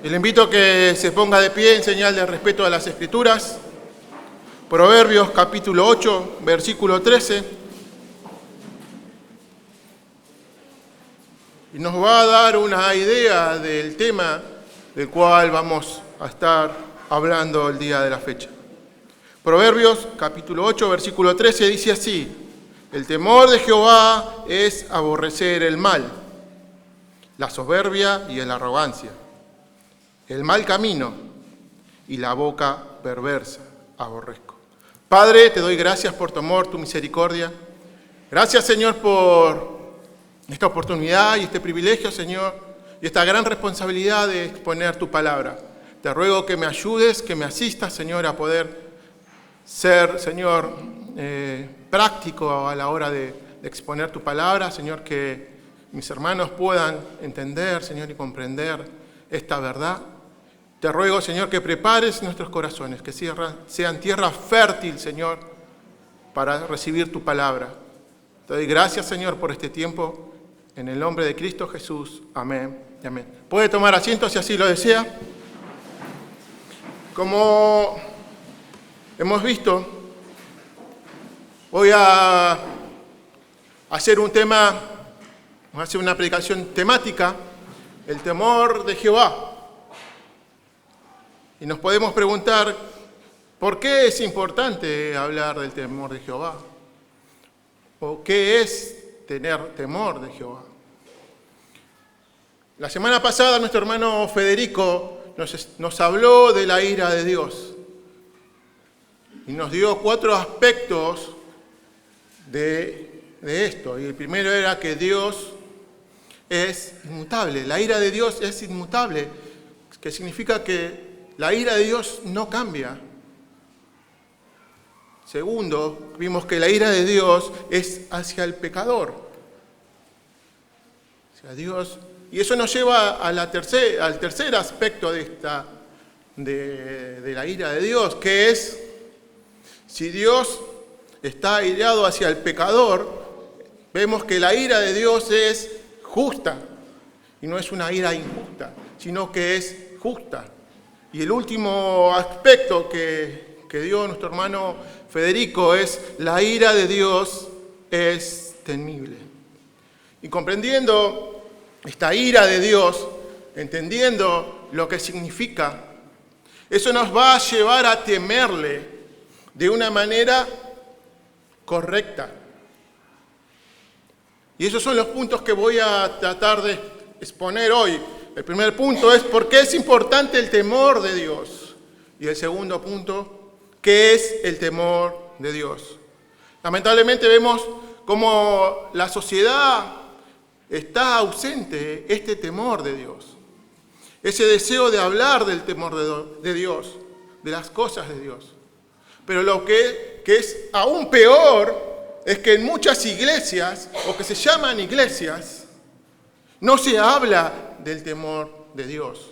Le invito a que se ponga de pie en señal de respeto a las Escrituras. Proverbios capítulo 8, versículo 13. Y nos va a dar una idea del tema del cual vamos a estar hablando el día de la fecha. Proverbios capítulo 8, versículo 13 dice así: el temor de Jehová es aborrecer el mal, la soberbia y la arrogancia, el mal camino y la boca perversa aborrezco. Padre, te doy gracias por tu amor, tu misericordia. Gracias, Señor, por esta oportunidad y este privilegio, Señor, y esta gran responsabilidad de exponer tu palabra. Te ruego que me ayudes, que me asistas, Señor, a poder ser, Señor, práctico a la hora de exponer tu palabra, Señor, que mis hermanos puedan entender, Señor, y comprender esta verdad. Te ruego, Señor, que prepares nuestros corazones, que sean tierra fértil, Señor, para recibir tu palabra. Te doy gracias, Señor, por este tiempo, en el nombre de Cristo Jesús. Amén y amén. Puede tomar asiento si así lo desea. Como hemos visto, voy a hacer una predicación temática, el temor de Jehová. Y nos podemos preguntar, ¿por qué es importante hablar del temor de Jehová? ¿O qué es tener temor de Jehová? La semana pasada nuestro hermano Federico nos habló de la ira de Dios y nos dio 4 aspectos de esto. Y el primero era que Dios es inmutable. La ira de Dios es inmutable, que significa que la ira de Dios no cambia. Segundo, vimos que la ira de Dios es hacia el pecador, hacia Dios. Y eso nos lleva al tercer aspecto de la ira de Dios, que es, si Dios está airado hacia el pecador, vemos que la ira de Dios es justa, y no es una ira injusta, sino que es justa. Y el último aspecto que dio nuestro hermano Federico es: la ira de Dios es temible. Y comprendiendo esta ira de Dios, entendiendo lo que significa, eso nos va a llevar a temerle de una manera correcta. Y esos son los puntos que voy a tratar de exponer hoy. El primer punto es ¿por qué es importante el temor de Dios? Y el segundo punto, ¿qué es el temor de Dios? Lamentablemente vemos cómo la sociedad está ausente este temor de Dios. Ese deseo de hablar del temor de Dios, de las cosas de Dios. Pero lo que es aún peor es que en muchas iglesias, o que se llaman iglesias, no se habla del temor de Dios.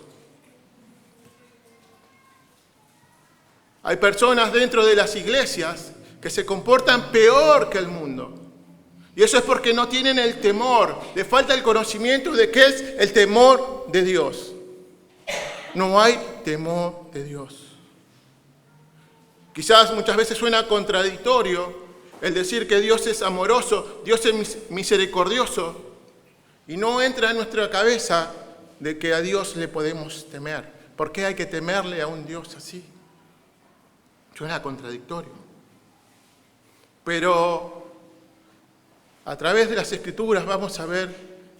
Hay personas dentro de las iglesias que se comportan peor que el mundo. Y eso es porque no tienen el temor, les falta el conocimiento de qué es el temor de Dios. No hay temor de Dios. Quizás muchas veces suena contradictorio el decir que Dios es amoroso, Dios es misericordioso, y no entra en nuestra cabeza de que a Dios le podemos temer. ¿Por qué hay que temerle a un Dios así? Suena contradictorio. Pero a través de las Escrituras vamos a ver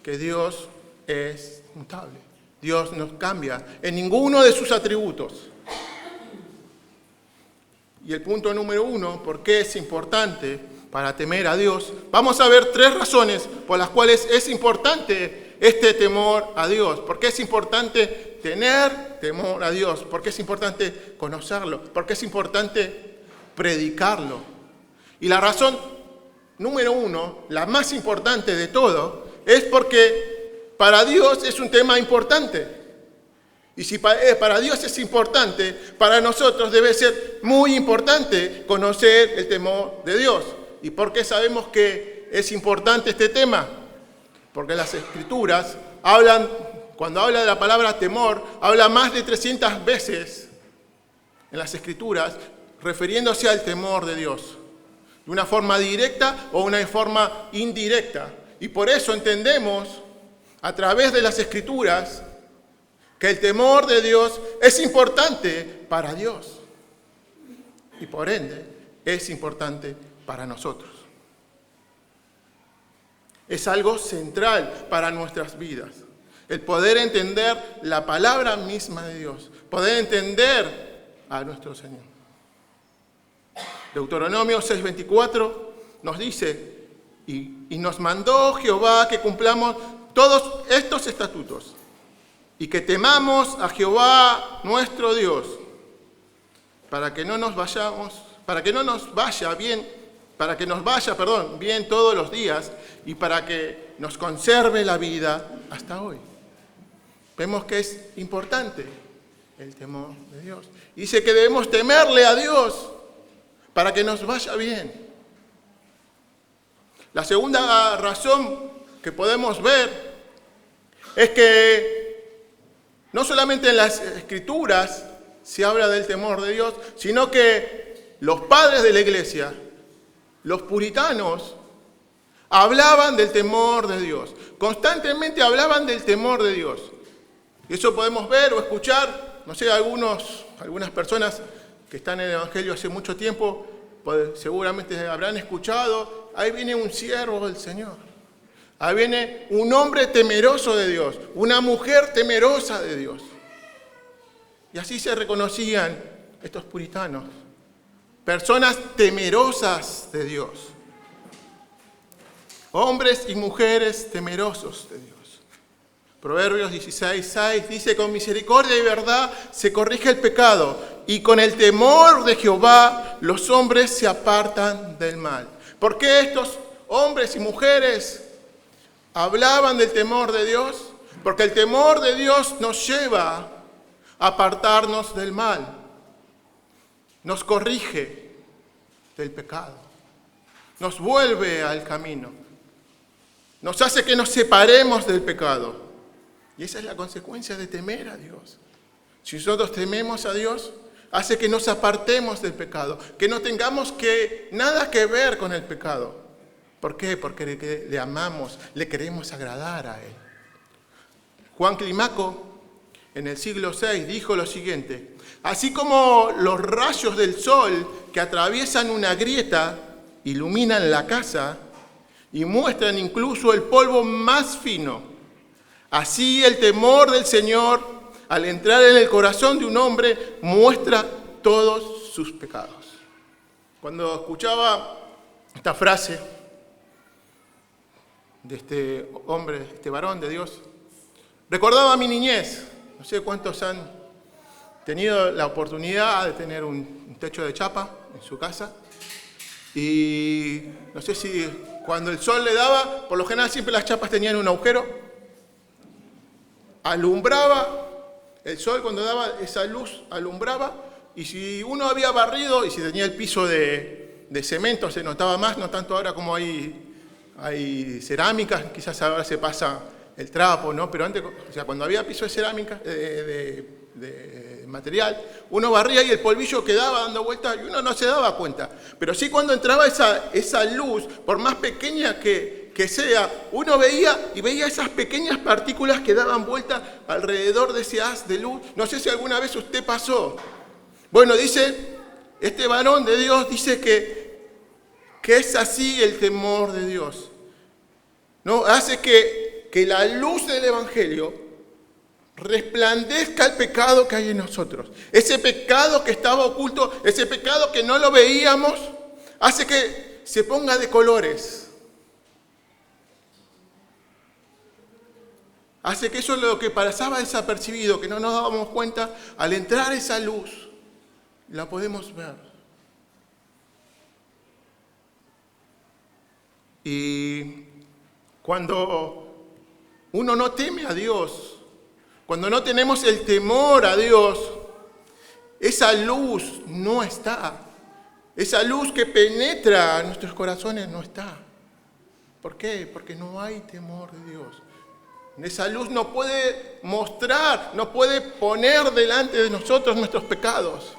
que Dios es inmutable. Dios no cambia en ninguno de sus atributos. Y el punto número 1, ¿por qué es importante para temer a Dios? Vamos a ver 3 razones por las cuales es importante este temor a Dios. ¿Por qué es importante tener temor a Dios? ¿Por qué es importante conocerlo? ¿Por qué es importante predicarlo? Y la razón número 1, la más importante de todo, es porque para Dios es un tema importante. Y si para Dios es importante, para nosotros debe ser muy importante conocer el temor de Dios. ¿Y por qué sabemos que es importante este tema? Porque las Escrituras hablan cuando habla de la palabra temor, habla más de 300 veces en las Escrituras, refiriéndose al temor de Dios, de una forma directa o una forma indirecta. Y por eso entendemos, a través de las Escrituras, que el temor de Dios es importante para Dios. Y por ende, es importante para nosotros. Es algo central para nuestras vidas. El poder entender la palabra misma de Dios. Poder entender a nuestro Señor. Deuteronomio 6:24 nos dice, y nos mandó Jehová que cumplamos todos estos estatutos, y que temamos a Jehová nuestro Dios, para que nos vaya bien todos los días, y para que nos conserve la vida hasta hoy. Vemos que es importante el temor de Dios. Dice que debemos temerle a Dios para que nos vaya bien. La segunda razón que podemos ver es que no solamente en las Escrituras se habla del temor de Dios, sino que los padres de la iglesia, los puritanos, hablaban del temor de Dios. Constantemente hablaban del temor de Dios. Y eso podemos ver o escuchar, no sé, algunas personas que están en el Evangelio hace mucho tiempo, seguramente habrán escuchado, ahí viene un siervo del Señor. Ahí viene un hombre temeroso de Dios, una mujer temerosa de Dios. Y así se reconocían estos puritanos, personas temerosas de Dios. Hombres y mujeres temerosos de Dios. Proverbios 16:6 dice, con misericordia y verdad se corrige el pecado, y con el temor de Jehová los hombres se apartan del mal. ¿Por qué estos hombres y mujeres hablaban del temor de Dios? Porque el temor de Dios nos lleva a apartarnos del mal. Nos corrige del pecado. Nos vuelve al camino. Nos hace que nos separemos del pecado. Y esa es la consecuencia de temer a Dios. Si nosotros tememos a Dios, hace que nos apartemos del pecado, que no tengamos nada que ver con el pecado. ¿Por qué? Porque le amamos, le queremos agradar a Él. Juan Climaco, en el siglo VI, dijo lo siguiente: así como los rayos del sol que atraviesan una grieta iluminan la casa y muestran incluso el polvo más fino, así el temor del Señor, al entrar en el corazón de un hombre, muestra todos sus pecados. Cuando escuchaba esta frase de este hombre, este varón de Dios, recordaba mi niñez. No sé cuántos han tenido la oportunidad de tener un techo de chapa en su casa. Y no sé si cuando el sol le daba, por lo general siempre las chapas tenían un agujero. Alumbraba, el sol cuando daba esa luz alumbraba, y si uno había barrido y si tenía el piso de cemento se notaba más, no tanto ahora como hay cerámicas, quizás ahora se pasa el trapo, ¿no? Pero antes, o sea, cuando había piso de cerámica, de material, uno barría y el polvillo quedaba dando vueltas y uno no se daba cuenta. Pero sí cuando entraba esa luz, por más pequeña que sea, uno veía esas pequeñas partículas que daban vuelta alrededor de ese haz de luz. No sé si alguna vez usted pasó. Bueno, dice, este varón de Dios dice que es así el temor de Dios, ¿no? Hace que la luz del Evangelio resplandezca el pecado que hay en nosotros. Ese pecado que estaba oculto, ese pecado que no lo veíamos, hace que se ponga de colores. Hace que eso es lo que pasaba desapercibido, que no nos dábamos cuenta, al entrar esa luz, la podemos ver. Y cuando uno no teme a Dios, cuando no tenemos el temor a Dios, esa luz no está. Esa luz que penetra a nuestros corazones no está. ¿Por qué? Porque no hay temor de Dios. Esa luz no puede mostrar, no puede poner delante de nosotros nuestros pecados.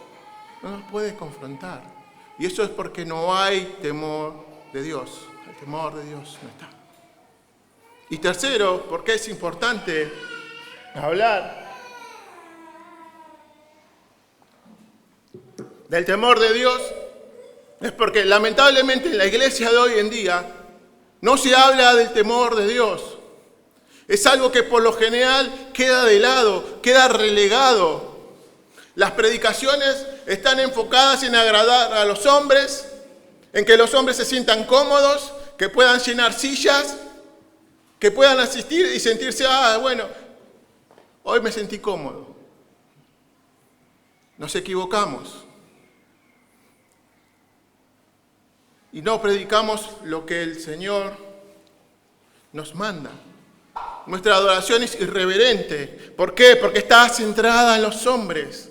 No nos puede confrontar. Y eso es porque no hay temor de Dios. El temor de Dios no está. Y tercero, porque es importante hablar del temor de Dios, es porque lamentablemente en la iglesia de hoy en día no se habla del temor de Dios. Es algo que por lo general queda de lado, queda relegado. Las predicaciones están enfocadas en agradar a los hombres, en que los hombres se sientan cómodos, que puedan llenar sillas, que puedan asistir y sentirse, bueno, hoy me sentí cómodo. Nos equivocamos. Y no predicamos lo que el Señor nos manda. Nuestra adoración es irreverente. ¿Por qué? Porque está centrada en los hombres,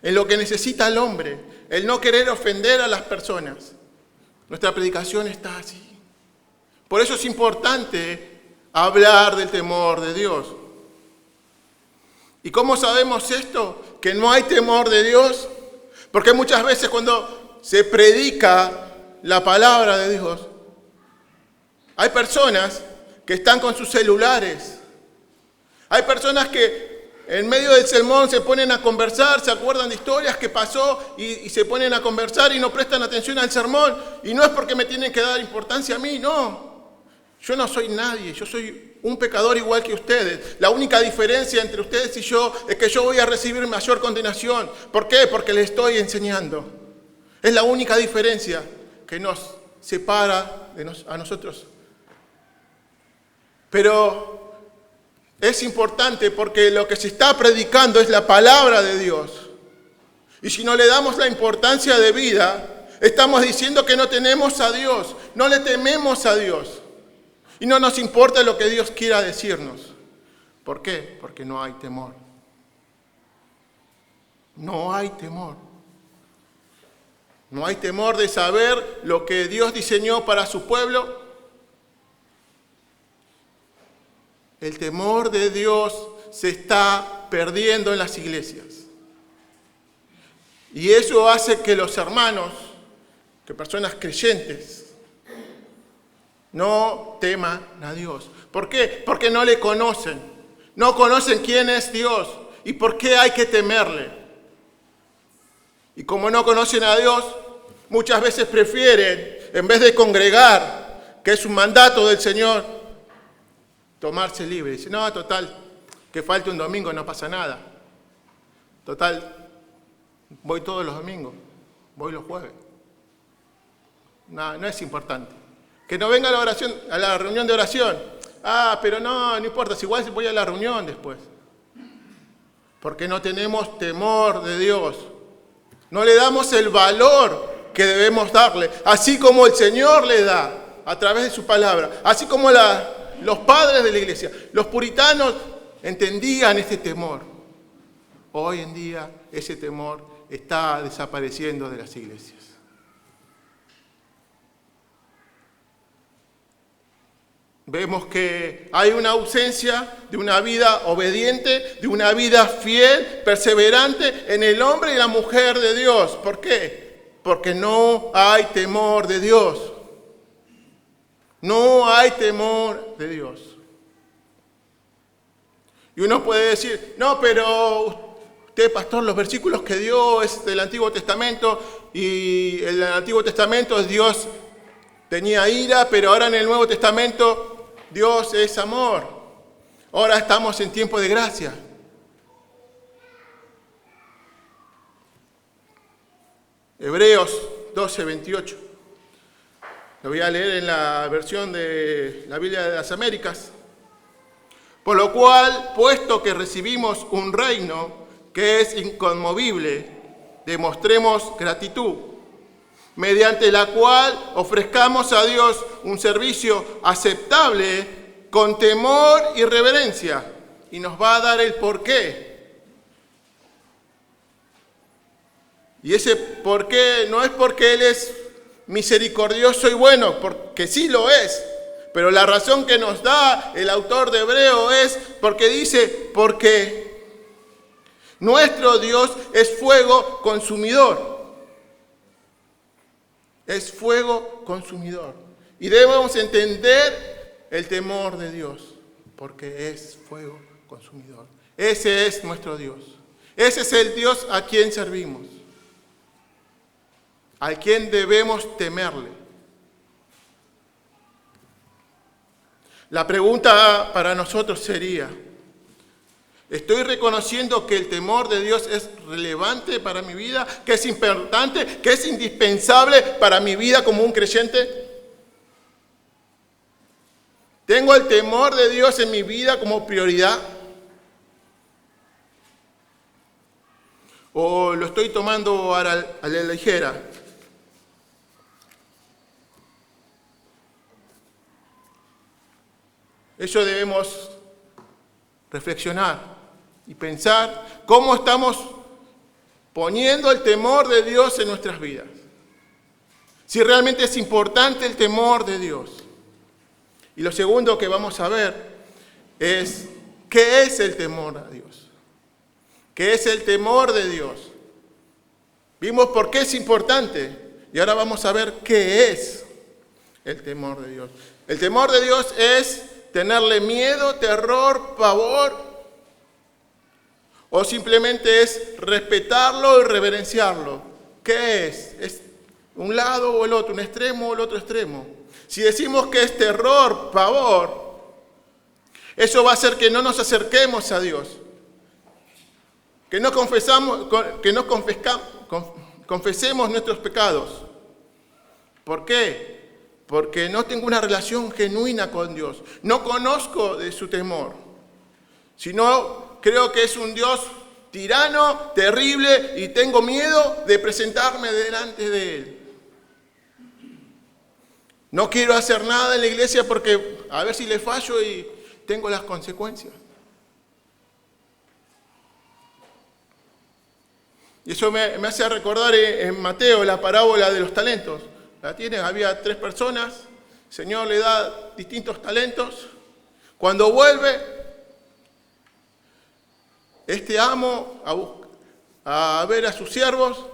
en lo que necesita el hombre, el no querer ofender a las personas. Nuestra predicación está así. Por eso es importante hablar del temor de Dios. ¿Y cómo sabemos esto? Que no hay temor de Dios. Porque muchas veces cuando se predica la palabra de Dios, hay personas que están con sus celulares. Hay personas que en medio del sermón se ponen a conversar, se acuerdan de historias que pasó y se ponen a conversar y no prestan atención al sermón. Y no es porque me tienen que dar importancia a mí, no. Yo no soy nadie, yo soy un pecador igual que ustedes. La única diferencia entre ustedes y yo es que yo voy a recibir mayor condenación. ¿Por qué? Porque les estoy enseñando. Es la única diferencia que nos separa a nosotros. Pero es importante porque lo que se está predicando es la palabra de Dios. Y si no le damos la importancia de vida, estamos diciendo que no tenemos a Dios, no le tememos a Dios. Y no nos importa lo que Dios quiera decirnos. ¿Por qué? Porque no hay temor. No hay temor. No hay temor de saber lo que Dios diseñó para su pueblo. El temor de Dios se está perdiendo en las iglesias. Y eso hace que los hermanos, que personas creyentes, no teman a Dios. ¿Por qué? Porque no le conocen. No conocen quién es Dios y por qué hay que temerle. Y como no conocen a Dios, muchas veces prefieren, en vez de congregar, que es un mandato del Señor, tomarse libre. Dice, no, total, que falte un domingo no pasa nada. Total, voy todos los domingos, voy los jueves. No es importante. Que no venga a la oración, a la reunión de oración. Pero no importa, si igual voy a la reunión después. Porque no tenemos temor de Dios. No le damos el valor que debemos darle, así como el Señor le da a través de su palabra, así como los padres de la iglesia, los puritanos entendían este temor. Hoy en día ese temor está desapareciendo de las iglesias. Vemos que hay una ausencia de una vida obediente, de una vida fiel, perseverante en el hombre y la mujer de Dios. ¿Por qué? Porque no hay temor de Dios. No hay temor de Dios. Y uno puede decir, no, pero usted, pastor, los versículos que dio es del Antiguo Testamento y en el Antiguo Testamento Dios tenía ira, pero ahora en el Nuevo Testamento Dios es amor. Ahora estamos en tiempo de gracia. Hebreos 12:28. Lo voy a leer en la versión de la Biblia de las Américas. Por lo cual, puesto que recibimos un reino que es inconmovible, demostremos gratitud, mediante la cual ofrezcamos a Dios un servicio aceptable con temor y reverencia. Y nos va a dar el porqué. Y ese porqué no es porque Él es misericordioso y bueno, porque sí lo es, Pero la razón que nos da el autor de Hebreo es porque dice, porque nuestro Dios es fuego consumidor. Es fuego consumidor. Y debemos entender el temor de Dios, porque es fuego consumidor. Ese es nuestro Dios. Ese es el Dios a quien servimos, a quien debemos temerle. La pregunta para nosotros sería, ¿estoy reconociendo que el temor de Dios es relevante para mi vida, que es importante, que es indispensable para mi vida como un creyente? ¿Tengo el temor de Dios en mi vida como prioridad? ¿O lo estoy tomando a la ligera? Eso debemos reflexionar y pensar cómo estamos poniendo el temor de Dios en nuestras vidas. Si realmente es importante el temor de Dios. Y lo segundo que vamos a ver es ¿qué es el temor a Dios? ¿Qué es el temor de Dios? Vimos por qué es importante y ahora vamos a ver qué es el temor de Dios. El temor de Dios es tenerle miedo, terror, pavor, o simplemente es respetarlo y reverenciarlo. ¿Qué es? ¿Es un lado o el otro, un extremo o el otro extremo? Si decimos que es terror, pavor, eso va a hacer que no nos acerquemos a Dios, que no confesemos nuestros pecados. ¿Por qué? Porque no tengo una relación genuina con Dios. No conozco de su temor. Sino creo que es un Dios tirano, terrible, y tengo miedo de presentarme delante de Él. No quiero hacer nada en la iglesia porque a ver si le fallo y tengo las consecuencias. Y eso me hace recordar en Mateo la parábola de los talentos. La tienen, había 3 personas, el Señor le da distintos talentos. Cuando vuelve, este amo a ver a sus siervos,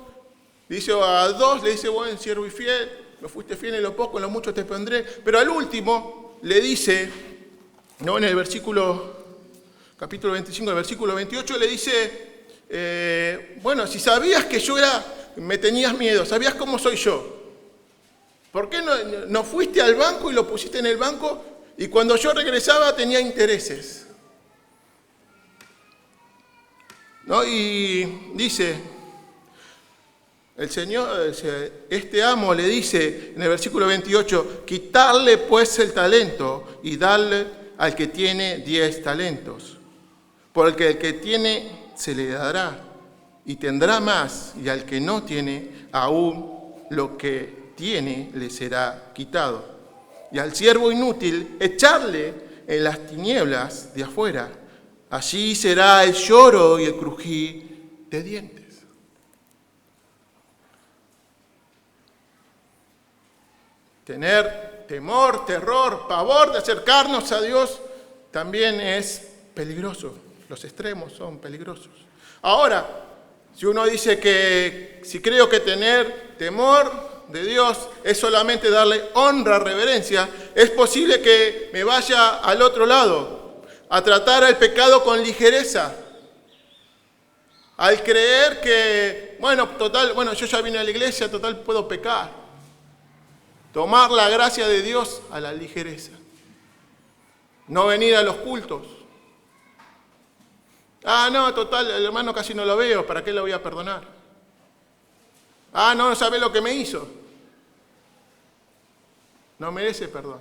dice a 2, le dice, buen siervo y fiel, me fuiste fiel en lo poco, en lo mucho te pondré. Pero al último le dice, ¿no? En el capítulo 25, el versículo 28, le dice, bueno, si sabías que me tenías miedo, sabías cómo soy yo, ¿por qué no fuiste al banco y lo pusiste en el banco? Y cuando yo regresaba tenía intereses. ¿No? Y dice, el Señor, este amo le dice en el versículo 28, quitarle pues el talento y darle al que tiene 10 talentos. Porque el que tiene se le dará y tendrá más, y al que no tiene, aún lo que tiene le será quitado. Y al siervo inútil, echarle en las tinieblas de afuera. Allí será el lloro y el crujir de dientes. Tener temor, terror, pavor de acercarnos a Dios también es peligroso. Los extremos son peligrosos. Ahora, si uno dice que si creo que tener temor de Dios es solamente darle honra, reverencia, es posible que me vaya al otro lado, a tratar el pecado con ligereza, al creer que, yo ya vine a la iglesia, total puedo pecar. Tomar la gracia de Dios a la ligereza. No venir a los cultos. No, total, el hermano casi no lo veo, ¿para qué lo voy a perdonar? No sabe lo que me hizo. No merece perdón.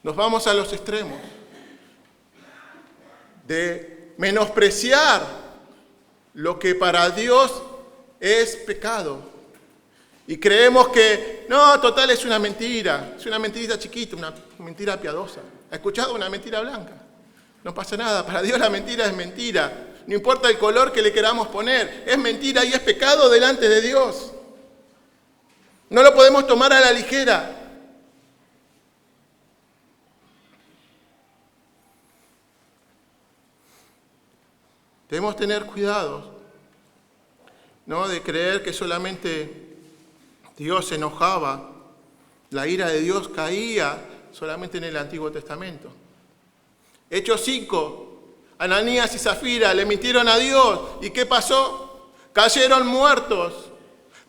Nos vamos a los extremos. De menospreciar lo que para Dios es pecado. Y creemos que, no, total, es una mentirita chiquita, una mentira piadosa. ¿Ha escuchado una mentira blanca? No pasa nada, para Dios la mentira es mentira. No importa el color que le queramos poner, es mentira y es pecado delante de Dios. No lo podemos tomar a la ligera. Debemos tener cuidado, ¿no?, de creer que solamente Dios se enojaba, la ira de Dios caía solamente en el Antiguo Testamento. Hechos 5, Ananías y Zafira le mintieron a Dios. ¿Y qué pasó? Cayeron muertos.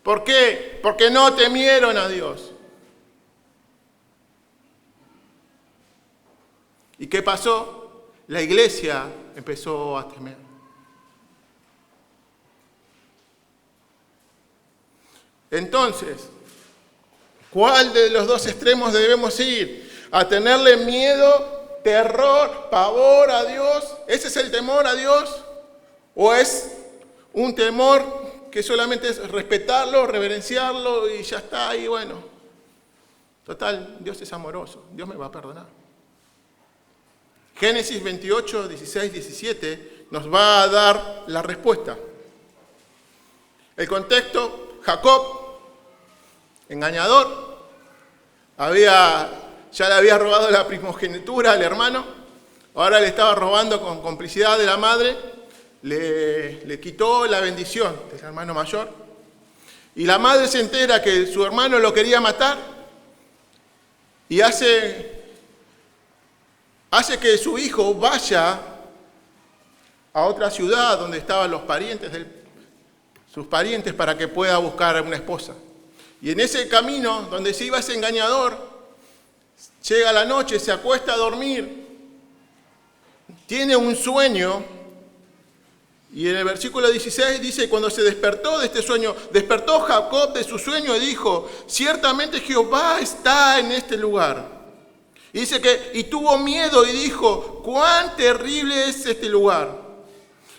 ¿Por qué? Porque no temieron a Dios. ¿Y qué pasó? La iglesia empezó a temer. Entonces, ¿cuál de los dos extremos debemos ir? ¿A tenerle miedo, terror, pavor a Dios? ¿Ese es el temor a Dios? ¿O es un temor que solamente es respetarlo, reverenciarlo y ya está, y bueno, total, Dios es amoroso, Dios me va a perdonar? Génesis 28, 16, 17 nos va a dar la respuesta. El contexto: Jacob, engañador, ya le había robado la primogenitura al hermano, ahora le estaba robando con complicidad de la madre, le quitó la bendición del hermano mayor, y la madre se entera que su hermano lo quería matar y hace que su hijo vaya a otra ciudad donde estaban sus parientes para que pueda buscar una esposa. Y en ese camino donde se iba ese engañador, llega la noche, se acuesta a dormir, tiene un sueño, y en el versículo 16 dice: cuando se despertó de este sueño, despertó Jacob de su sueño y dijo: ciertamente Jehová está en este lugar. Y dice y tuvo miedo y dijo: cuán terrible es este lugar.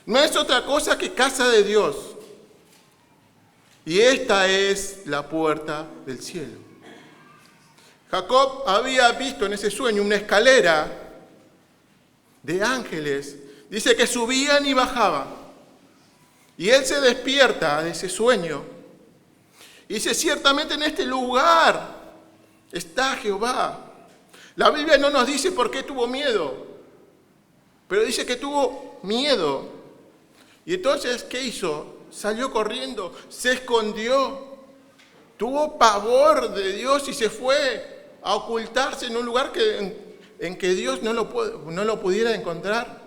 No es otra cosa que casa de Dios. Y esta es la puerta del cielo. Jacob había visto en ese sueño una escalera de ángeles. Dice que subían y bajaban. Y él se despierta de ese sueño. Y dice: ciertamente en este lugar está Jehová. La Biblia no nos dice por qué tuvo miedo, pero dice que tuvo miedo. Y entonces, ¿qué hizo? Salió corriendo, se escondió, tuvo pavor de Dios y se fue a ocultarse en un lugar en que Dios no lo pudiera encontrar.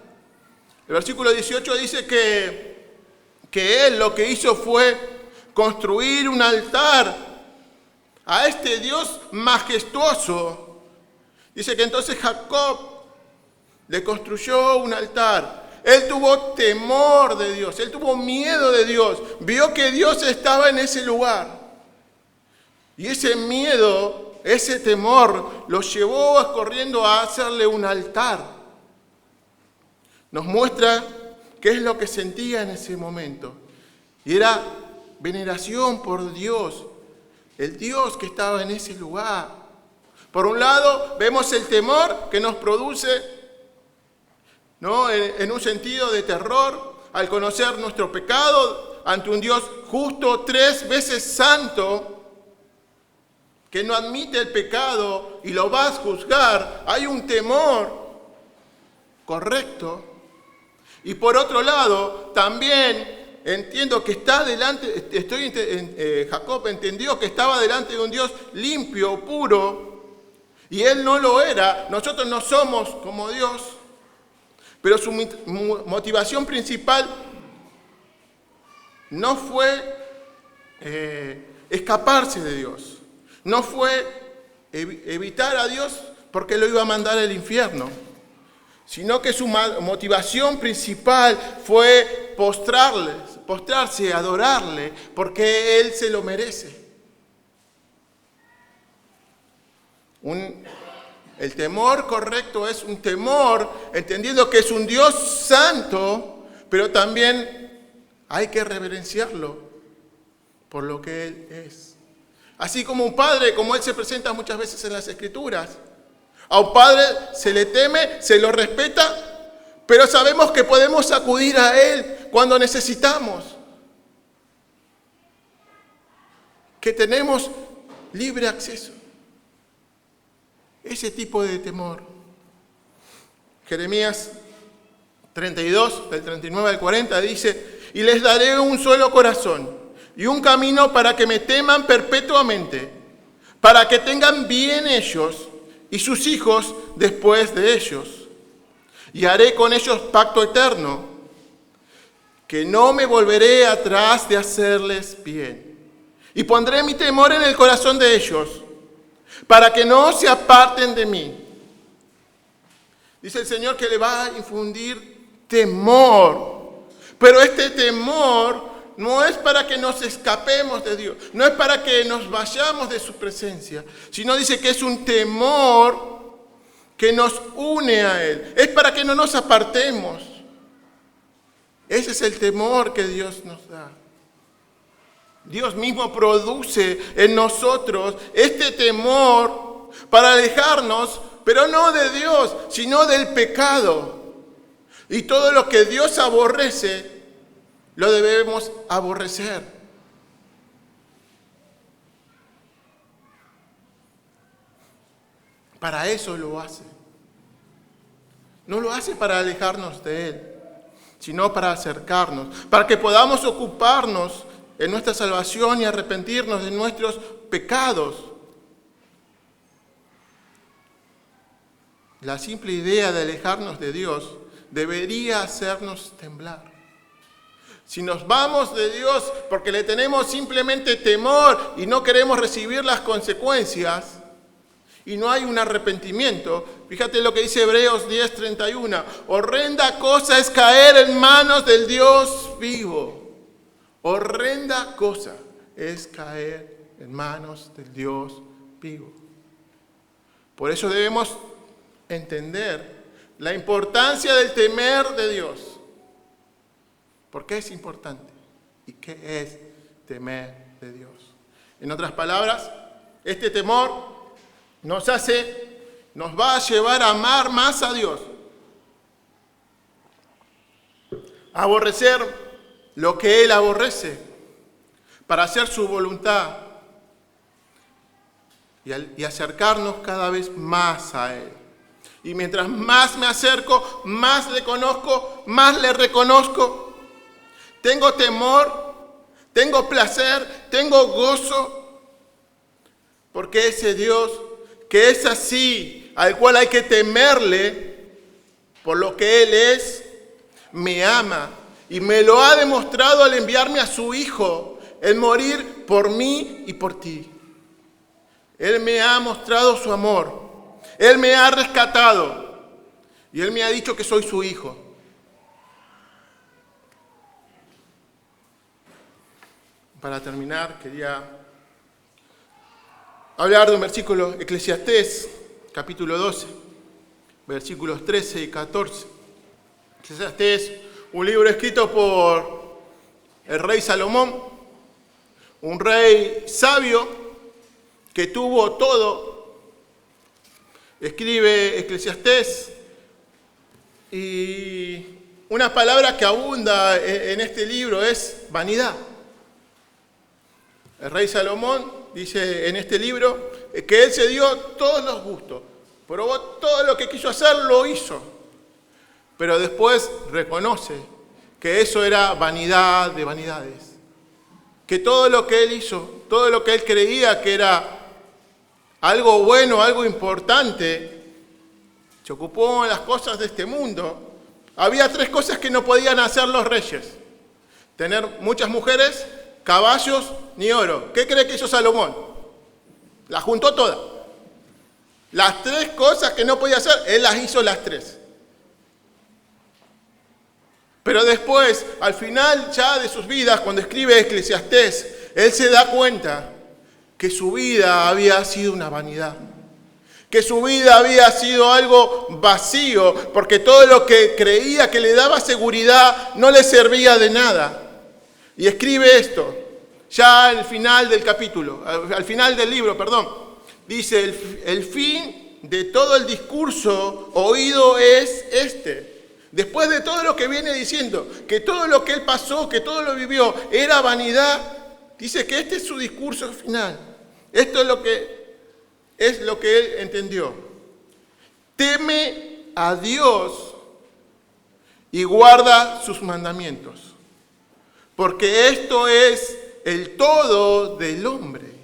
El versículo 18 dice que él lo que hizo fue construir un altar a este Dios majestuoso. Dice que entonces Jacob le construyó un altar. Él tuvo temor de Dios, él tuvo miedo de Dios, vio que Dios estaba en ese lugar. Y ese miedo, ese temor, lo llevó corriendo a hacerle un altar. Nos muestra qué es lo que sentía en ese momento. Y era veneración por Dios, el Dios que estaba en ese lugar. Por un lado, vemos el temor que nos produce, ¿no?, en un sentido de terror al conocer nuestro pecado ante un Dios justo, 3 veces santo, que no admite el pecado y lo va a juzgar. Hay un temor correcto. Y por otro lado, también entiendo que está delante, Jacob entendió que estaba delante de un Dios limpio, puro, y él no lo era. Nosotros no somos como Dios. Pero su motivación principal no fue escaparse de Dios. No fue evitar a Dios porque lo iba a mandar al infierno. Sino que su motivación principal fue postrarse, adorarle, porque Él se lo merece. El temor correcto es un temor entendiendo que es un Dios santo, pero también hay que reverenciarlo por lo que Él es. Así como un padre, como Él se presenta muchas veces en las Escrituras. A un padre se le teme, se lo respeta, pero sabemos que podemos acudir a Él cuando necesitamos. Que tenemos libre acceso. Ese tipo de temor. Jeremías 32, del 39 al 40, dice: y les daré un solo corazón y un camino para que me teman perpetuamente, para que tengan bien ellos y sus hijos después de ellos. Y haré con ellos pacto eterno, que no me volveré atrás de hacerles bien. Y pondré mi temor en el corazón de ellos, para que no se aparten de mí. Dice el Señor que le va a infundir temor, pero este temor no es para que nos escapemos de Dios, no es para que nos vayamos de su presencia, sino dice que es un temor que nos une a Él, es para que no nos apartemos. Ese es el temor que Dios nos da. Dios mismo produce en nosotros este temor para alejarnos, pero no de Dios, sino del pecado. Y todo lo que Dios aborrece, lo debemos aborrecer. Para eso lo hace. No lo hace para alejarnos de Él, sino para acercarnos, para que podamos ocuparnos en nuestra salvación y arrepentirnos de nuestros pecados. La simple idea de alejarnos de Dios debería hacernos temblar. Si nos vamos de Dios porque le tenemos simplemente temor y no queremos recibir las consecuencias, y no hay un arrepentimiento, fíjate lo que dice Hebreos 10:31, horrenda cosa es caer en manos del Dios vivo. Horrenda cosa es caer en manos del Dios vivo. Por eso debemos entender la importancia del temer de Dios. ¿Por qué es importante? ¿Y qué es temer de Dios? En otras palabras, este temor nos va a llevar a amar más a Dios, a aborrecer lo que Él aborrece, para hacer su voluntad y acercarnos cada vez más a Él. Y mientras más me acerco, más le conozco, más le reconozco. Tengo temor, tengo placer, tengo gozo, porque ese Dios que es así, al cual hay que temerle por lo que Él es, me ama y me lo ha demostrado al enviarme a su Hijo, el morir por mí y por ti. Él me ha mostrado su amor, Él me ha rescatado y Él me ha dicho que soy su hijo. Para terminar, quería hablar de un versículo, Eclesiastés, capítulo 12, versículos 13 y 14. Eclesiastés, un libro escrito por el rey Salomón, un rey sabio que tuvo todo. Escribe Eclesiastés y una palabra que abunda en este libro es vanidad. El rey Salomón dice en este libro que él se dio todos los gustos, probó todo lo que quiso hacer, lo hizo. Pero después reconoce que eso era vanidad de vanidades. Que todo lo que él hizo, todo lo que él creía que era algo bueno, algo importante, se ocupó en las cosas de este mundo. Había 3 cosas que no podían hacer los reyes: tener muchas mujeres, caballos ni oro. ¿Qué cree que hizo Salomón? Las juntó todas. Las 3 cosas que no podía hacer, él las hizo las 3. Pero después, al final ya de sus vidas, cuando escribe Eclesiastés, él se da cuenta que su vida había sido una vanidad. Que su vida había sido algo vacío, porque todo lo que creía que le daba seguridad no le servía de nada. Y escribe esto, ya al final del capítulo, al final del libro, perdón. Dice, el fin de todo el discurso oído es este. Después de todo lo que viene diciendo, que todo lo que él pasó, que todo lo vivió, era vanidad, dice que este es su discurso final. Esto es lo que él entendió. Teme a Dios y guarda sus mandamientos, porque esto es el todo del hombre.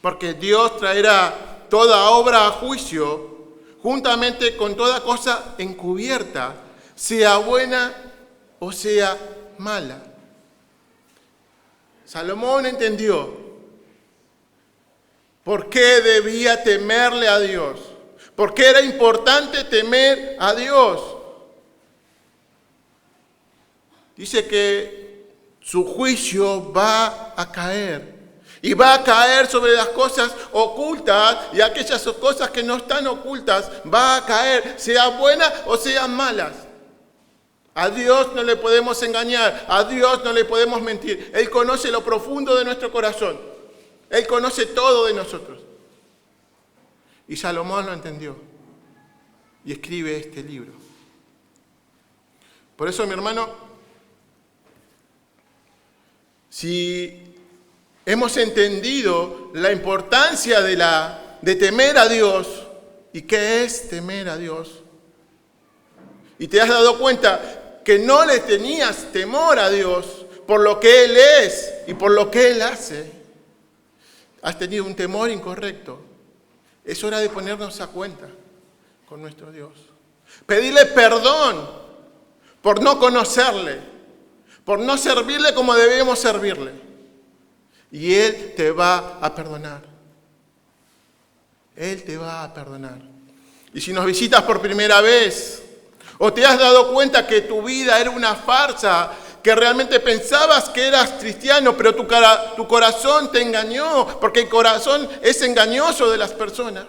Porque Dios traerá toda obra a juicio, juntamente con toda cosa encubierta, sea buena o sea mala. Salomón entendió por qué debía temerle a Dios, por qué era importante temer a Dios. Dice que su juicio va a caer, y va a caer sobre las cosas ocultas, y aquellas cosas que no están ocultas va a caer, sea buenas o sean malas. A Dios no le podemos engañar, a Dios no le podemos mentir. Él conoce lo profundo de nuestro corazón. Él conoce todo de nosotros. Y Salomón lo entendió y escribe este libro. Por eso, mi hermano, si hemos entendido la importancia de temer a Dios, ¿y qué es temer a Dios? Y te has dado cuenta que no le tenías temor a Dios por lo que Él es y por lo que Él hace. Has tenido un temor incorrecto. Es hora de ponernos a cuenta con nuestro Dios. Pedirle perdón por no conocerle, por no servirle como debemos servirle. Y Él te va a perdonar. Él te va a perdonar. Y si nos visitas por primera vez, o te has dado cuenta que tu vida era una farsa, que realmente pensabas que eras cristiano, pero tu corazón te engañó, porque el corazón es engañoso de las personas.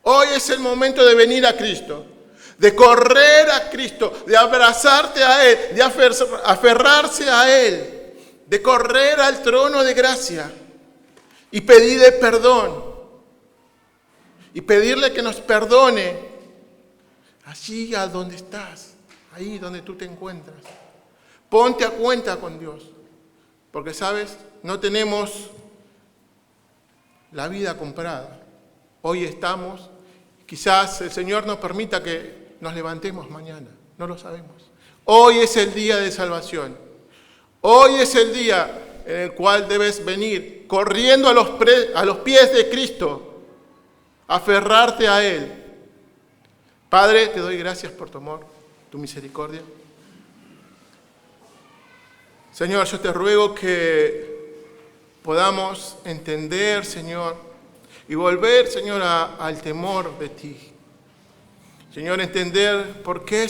Hoy es el momento de venir a Cristo, de correr a Cristo, de abrazarte a Él, de aferrarse a Él, de correr al trono de gracia y pedirle perdón. Y pedirle que nos perdone allí a donde estás, ahí donde tú te encuentras. Ponte a cuenta con Dios, porque sabes, no tenemos la vida comprada. Hoy estamos, quizás el Señor nos permita que nos levantemos mañana, no lo sabemos. Hoy es el día de salvación. Hoy es el día en el cual debes venir corriendo a los pies de Cristo, aferrarte a Él. Padre, te doy gracias por tu amor, tu misericordia. Señor, yo te ruego que podamos entender, Señor, y volver, Señor, al temor de ti. Señor, entender por qué